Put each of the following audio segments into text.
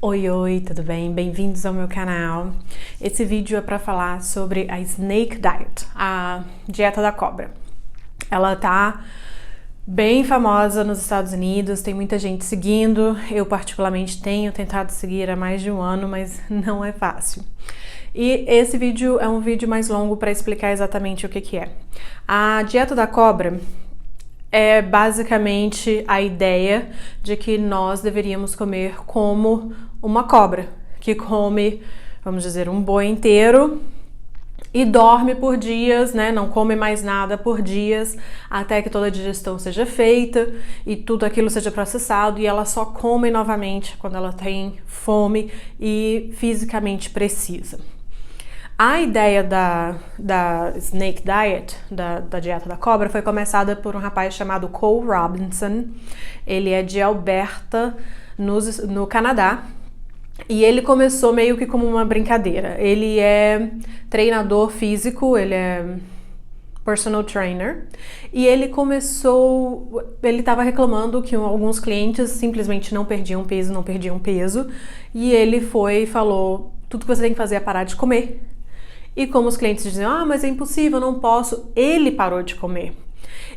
Oi, oi, tudo bem? Bem-vindos ao meu canal. Esse vídeo é para falar sobre a Snake Diet, a dieta da cobra. Ela tá bem famosa nos Estados Unidos, tem muita gente seguindo. Eu particularmente tenho tentado seguir há mais de um ano, mas não é fácil. E esse vídeo é um vídeo mais longo para explicar exatamente o que é. A dieta da cobra é basicamente a ideia de que nós deveríamos comer como uma cobra, que come, vamos dizer, um boi inteiro e dorme por dias, né? Não come mais nada por dias, até que toda a digestão seja feita e tudo aquilo seja processado, e ela só come novamente quando ela tem fome e fisicamente precisa. A ideia da Snake Diet, da dieta da cobra, foi começada por um rapaz chamado Cole Robinson. Ele é de Alberta, no Canadá. E ele começou meio que como uma brincadeira. Ele é treinador físico, ele é personal trainer. E ele estava reclamando que alguns clientes simplesmente não perdiam peso. E ele foi e falou, tudo que você tem que fazer é parar de comer. E como os clientes diziam, mas é impossível, não posso, ele parou de comer.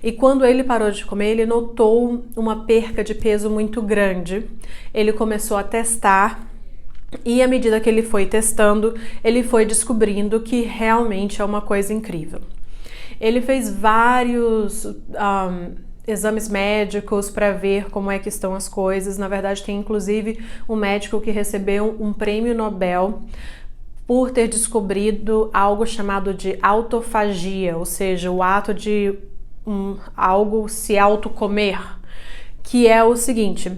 E quando ele parou de comer, ele notou uma perca de peso muito grande. Ele começou a testar e à medida que ele foi testando, ele foi descobrindo que realmente é uma coisa incrível. Ele fez vários exames médicos para ver como é que estão as coisas. Na verdade, tem inclusive um médico que recebeu um prêmio Nobel por ter descobrido algo chamado de autofagia, ou seja, o ato de algo se autocomer, que é o seguinte: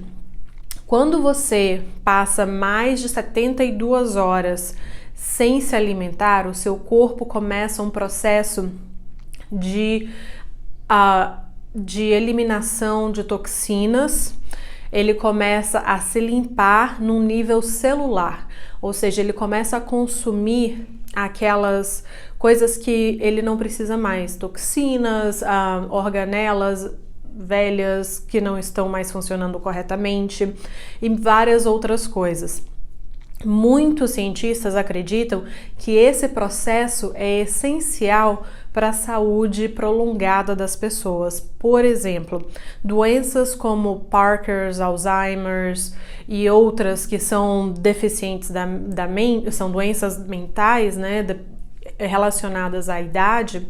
quando você passa mais de 72 horas sem se alimentar, o seu corpo começa um processo de eliminação de toxinas. Ele começa a se limpar num nível celular, ou seja, ele começa a consumir aquelas coisas que ele não precisa mais, toxinas, organelas velhas que não estão mais funcionando corretamente e várias outras coisas. Muitos cientistas acreditam que esse processo é essencial para a saúde prolongada das pessoas. Por exemplo, doenças como Parkinson's, Alzheimer's e outras que são deficientes da mente, são doenças mentais, né, relacionadas à idade.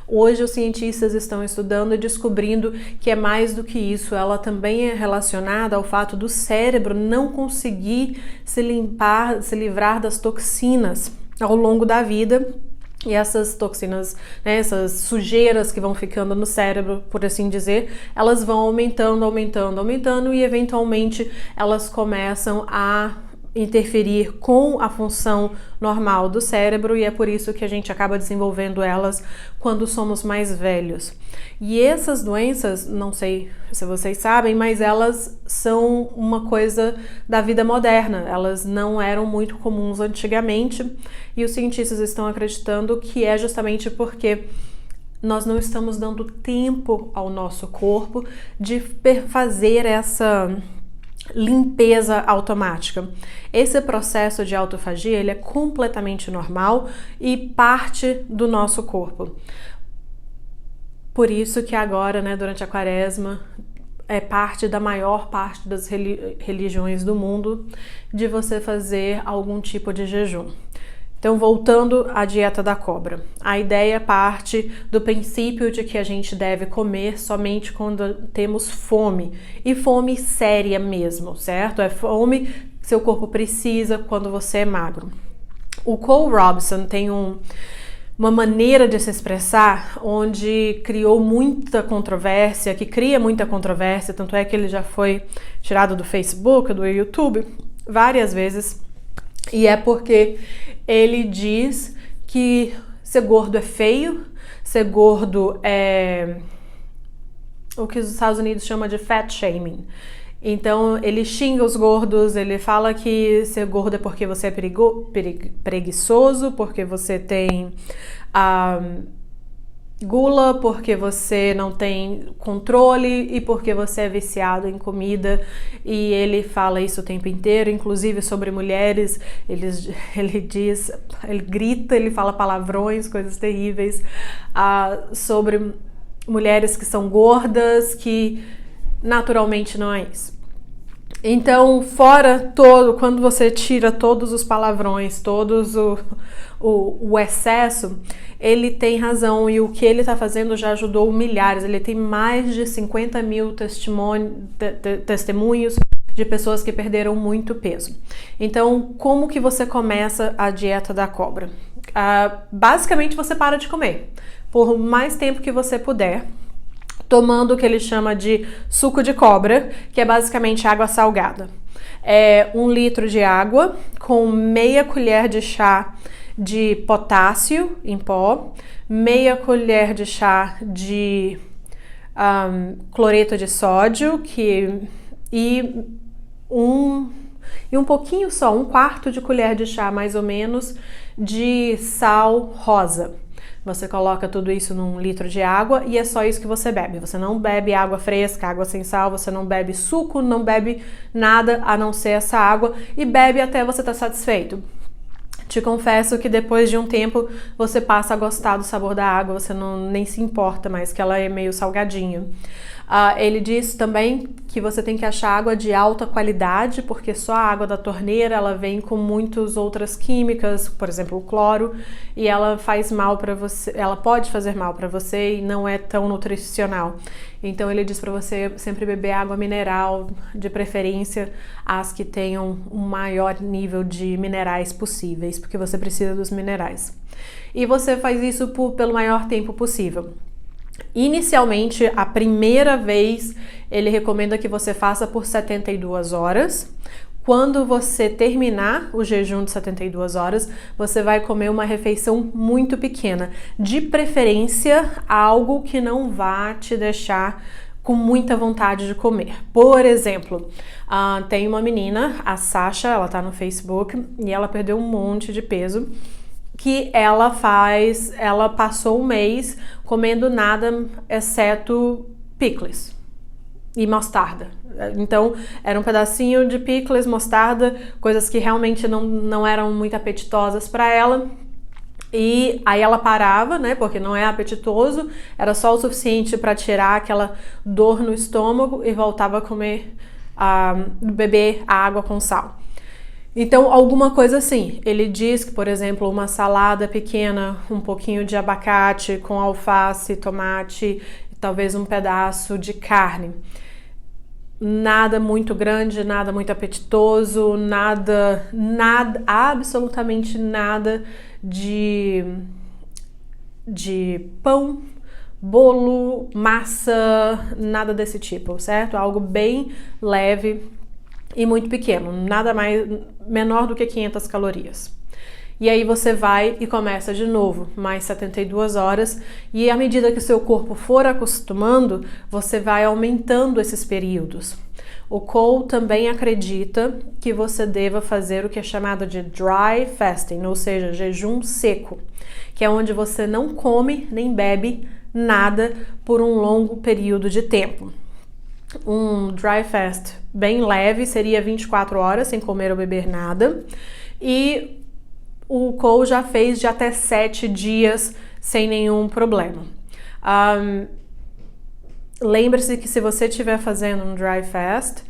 Hoje os cientistas estão estudando e descobrindo que é mais do que isso. Ela também é relacionada ao fato do cérebro não conseguir se livrar das toxinas ao longo da vida. E essas toxinas, né, essas sujeiras que vão ficando no cérebro, por assim dizer, elas vão aumentando e eventualmente elas começam a interferir com a função normal do cérebro, e é por isso que a gente acaba desenvolvendo elas quando somos mais velhos. E essas doenças, não sei se vocês sabem, mas elas são uma coisa da vida moderna. Elas não eram muito comuns antigamente, e os cientistas estão acreditando que é justamente porque nós não estamos dando tempo ao nosso corpo de fazer essa limpeza automática. Esse processo de autofagia, ele é completamente normal e parte do nosso corpo. Por isso que agora, né, durante a quaresma, é parte da maior parte das religiões do mundo de você fazer algum tipo de jejum. Então, voltando à dieta da cobra, a ideia parte do princípio de que a gente deve comer somente quando temos fome, e fome séria mesmo, certo? É fome que seu corpo precisa quando você é magro. O Cole Robinson tem uma maneira de se expressar onde criou muita controvérsia, que cria muita controvérsia, tanto é que ele já foi tirado do Facebook, do YouTube, várias vezes. E é porque ele diz que ser gordo é feio, ser gordo é o que os Estados Unidos chamam de fat shaming. Então ele xinga os gordos, ele fala que ser gordo é porque você é preguiçoso, porque você tem gula, porque você não tem controle e porque você é viciado em comida. E ele fala isso o tempo inteiro, inclusive sobre mulheres. Ele diz, ele grita, ele fala palavrões, coisas terríveis, sobre mulheres que são gordas, que naturalmente não é isso. Então, quando você tira todos os palavrões, todos o excesso, ele tem razão, e o que ele está fazendo já ajudou milhares. Ele tem mais de 50 mil testemunhos de pessoas que perderam muito peso. Então, como que você começa a dieta da cobra? Basicamente, você para de comer por mais tempo que você puder, tomando o que ele chama de suco de cobra, que é basicamente água salgada. É 1 litro de água com meia colher de chá de potássio em pó, meia colher de chá de cloreto de sódio, e um pouquinho só, 1/4 de colher de chá mais ou menos de sal rosa. Você coloca tudo isso num litro de água e é só isso que você bebe. Você não bebe água fresca, água sem sal, você não bebe suco, não bebe nada a não ser essa água, e bebe até você estar satisfeito. Te confesso que depois de um tempo você passa a gostar do sabor da água, você nem se importa mais que ela é meio salgadinha. Ele diz também que você tem que achar água de alta qualidade, porque só a água da torneira ela vem com muitas outras químicas, por exemplo, o cloro, e ela faz mal para você, ela pode fazer mal para você e não é tão nutricional. Então ele diz para você sempre beber água mineral, de preferência as que tenham um maior nível de minerais possíveis, porque você precisa dos minerais. E você faz isso pelo maior tempo possível. Inicialmente, a primeira vez, ele recomenda que você faça por 72 horas. Quando você terminar o jejum de 72 horas, você vai comer uma refeição muito pequena. De preferência, algo que não vá te deixar com muita vontade de comer. Por exemplo, tem uma menina, a Sasha, ela tá no Facebook, e ela perdeu um monte de peso, que ela passou um mês comendo nada exceto picles e mostarda. Então, era um pedacinho de picles, mostarda, coisas que realmente não eram muito apetitosas para ela. E aí ela parava, né, porque não é apetitoso, era só o suficiente para tirar aquela dor no estômago, e voltava a beber a água com sal. Então, alguma coisa assim. Ele diz que, por exemplo, uma salada pequena, um pouquinho de abacate com alface, tomate, talvez um pedaço de carne. Nada muito grande, nada muito apetitoso, nada, absolutamente nada de pão, bolo, massa, nada desse tipo, certo? Algo bem leve e muito pequeno, nada menor do que 500 calorias. E aí você vai e começa de novo, mais 72 horas, e à medida que o seu corpo for acostumando, você vai aumentando esses períodos. O Cole também acredita que você deva fazer o que é chamado de dry fasting, ou seja, jejum seco, que é onde você não come nem bebe nada por um longo período de tempo. Um dry fast bem leve seria 24 horas sem comer ou beber nada, e o Cole já fez de até 7 dias sem nenhum problema. Lembre-se que se você estiver fazendo um dry fast,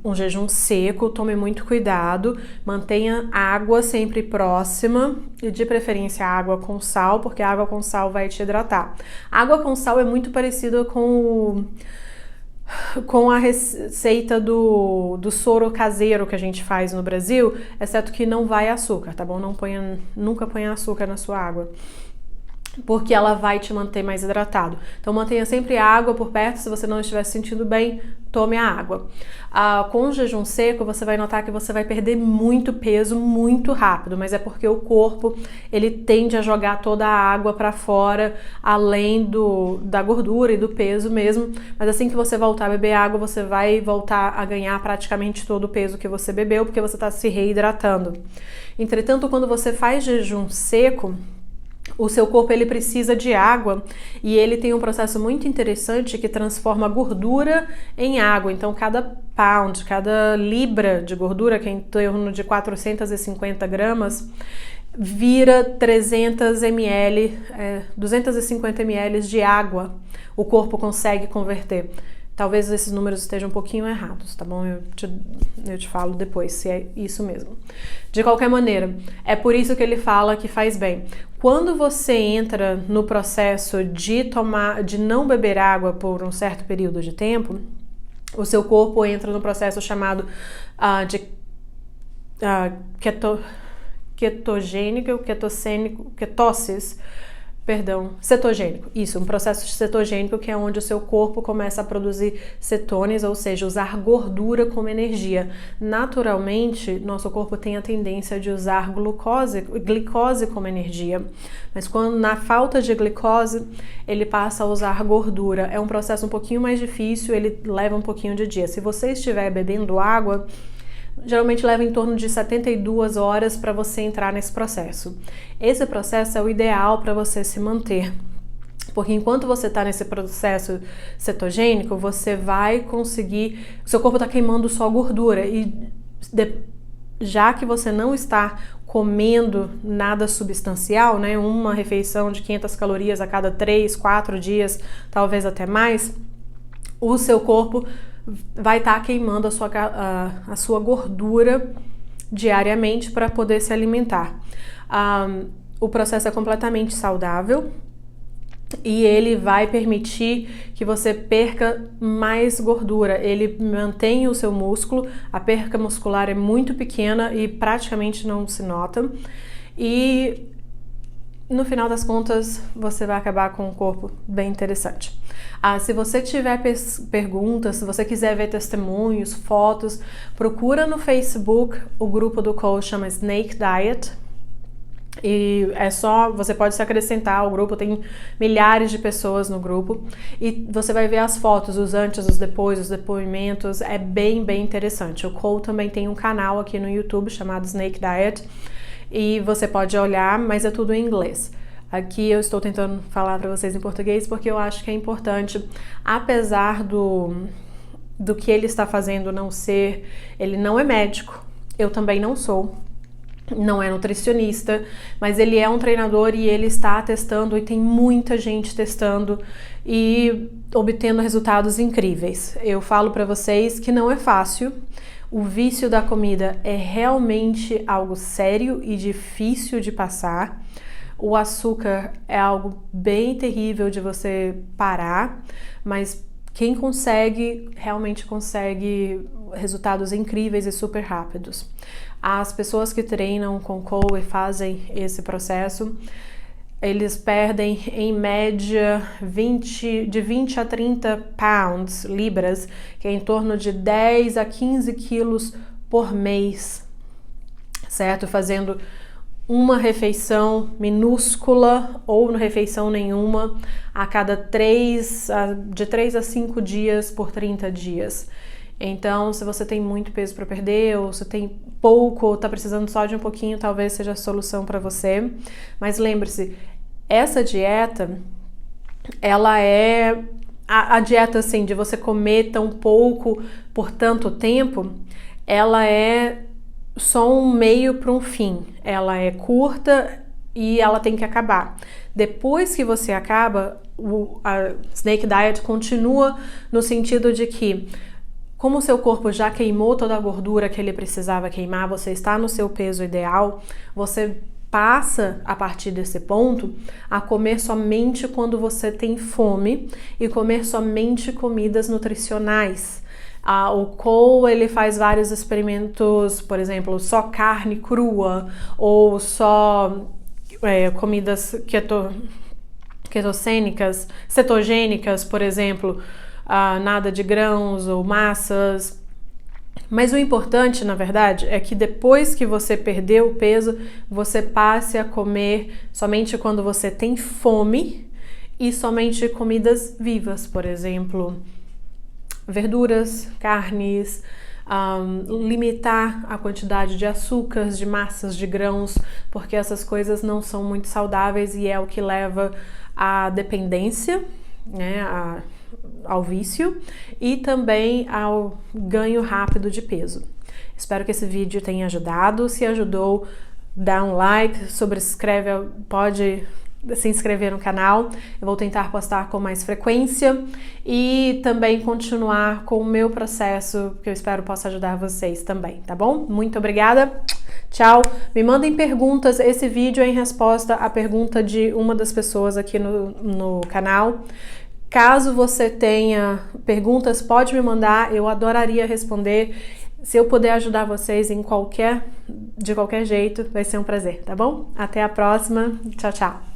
um jejum seco, tome muito cuidado, mantenha água sempre próxima, e de preferência água com sal, porque a água com sal vai te hidratar. A água com sal é muito parecida com a receita do soro caseiro que a gente faz no Brasil, exceto que não vai açúcar, tá bom? Nunca ponha açúcar na sua água, porque ela vai te manter mais hidratado. Então mantenha sempre a água por perto. Se você não estiver se sentindo bem, tome a água. Com o jejum seco, você vai notar que você vai perder muito peso muito rápido, mas é porque o corpo ele tende a jogar toda a água para fora, além da gordura e do peso mesmo. Mas assim que você voltar a beber água, você vai voltar a ganhar praticamente todo o peso que você bebeu, porque você está se reidratando. Entretanto, quando você faz jejum seco, O seu corpo ele precisa de água e ele tem um processo muito interessante que transforma gordura em água. Então, cada pound, cada libra de gordura, que é em torno de 450 gramas, vira 300 ml, 250 ml de água. O corpo consegue converter. Talvez esses números estejam um pouquinho errados, tá bom? Eu te falo depois se é isso mesmo. De qualquer maneira, é por isso que ele fala que faz bem. Quando você entra no processo de não beber água por um certo período de tempo, o seu corpo entra no processo chamado de cetogênico. Isso, um processo cetogênico que é onde o seu corpo começa a produzir cetones, ou seja, usar gordura como energia. Nosso corpo tem a tendência de usar glicose como energia, mas quando na falta de glicose, ele passa a usar gordura. É um processo um pouquinho mais difícil, ele leva um pouquinho de dia. Se você estiver bebendo água, geralmente leva em torno de 72 horas para você entrar nesse processo. Esse processo é o ideal para você se manter, porque enquanto você está nesse processo cetogênico, você vai conseguir, o seu corpo está queimando só gordura e já que você não está comendo nada substancial, né, uma refeição de 500 calorias a cada 3, 4 dias, talvez até mais, o seu corpo vai estar queimando a sua gordura diariamente para poder se alimentar. O processo é completamente saudável e ele vai permitir que você perca mais gordura. Ele mantém o seu músculo, a perca muscular é muito pequena e praticamente não se nota. E no final das contas, você vai acabar com um corpo bem interessante. Se você tiver perguntas, se você quiser ver testemunhos, fotos, procura no Facebook, o grupo do coach chama Snake Diet. E você pode se acrescentar ao grupo, tem milhares de pessoas no grupo. E você vai ver as fotos, os antes, os depois, os depoimentos, é bem interessante. O Cole também tem um canal aqui no YouTube chamado Snake Diet. E você pode olhar, mas é tudo em inglês. Aqui eu estou tentando falar para vocês em português porque eu acho que é importante, apesar do que ele está fazendo ele não é médico, eu também não sou, não é nutricionista, mas ele é um treinador e ele está testando e tem muita gente testando e obtendo resultados incríveis. Eu falo para vocês que não é fácil. O vício da comida é realmente algo sério e difícil de passar. O açúcar é algo bem terrível de você parar, mas quem consegue, realmente consegue resultados incríveis e super rápidos. As pessoas que treinam com Cole e fazem esse processo, eles perdem em média de 20 a 30 pounds, libras, que é em torno de 10 a 15 quilos por mês, certo? Fazendo uma refeição minúscula ou refeição nenhuma a cada de 3 a 5 dias por 30 dias. Então, se você tem muito peso para perder, ou se tem pouco, ou está precisando só de um pouquinho, talvez seja a solução para você. Mas lembre-se, essa dieta, ela é a dieta assim de você comer tão pouco por tanto tempo, ela é só um meio para um fim. Ela é curta e ela tem que acabar. Depois que você acaba, a Snake Diet continua no sentido de que, como o seu corpo já queimou toda a gordura que ele precisava queimar, você está no seu peso ideal, você passa, a partir desse ponto, a comer somente quando você tem fome e comer somente comidas nutricionais. O Cole, ele faz vários experimentos, por exemplo, só carne crua ou só comidas cetogênicas, por exemplo, nada de grãos ou massas. Mas o importante, na verdade, é que depois que você perdeu o peso, você passe a comer somente quando você tem fome e somente comidas vivas, por exemplo, verduras, carnes, limitar a quantidade de açúcares, de massas, de grãos, porque essas coisas não são muito saudáveis e é o que leva à dependência, né, ao vício e também ao ganho rápido de peso. Espero que esse vídeo tenha ajudado. Se ajudou, dá um like, pode se inscrever no canal. Eu vou tentar postar com mais frequência e também continuar com o meu processo, que eu espero possa ajudar vocês também, tá bom? Muito obrigada. Tchau. Me mandem perguntas. Esse vídeo é em resposta à pergunta de uma das pessoas aqui no canal. Caso você tenha perguntas, pode me mandar. Eu adoraria responder. Se eu puder ajudar vocês de qualquer jeito, vai ser um prazer, tá bom? Até a próxima. Tchau, tchau.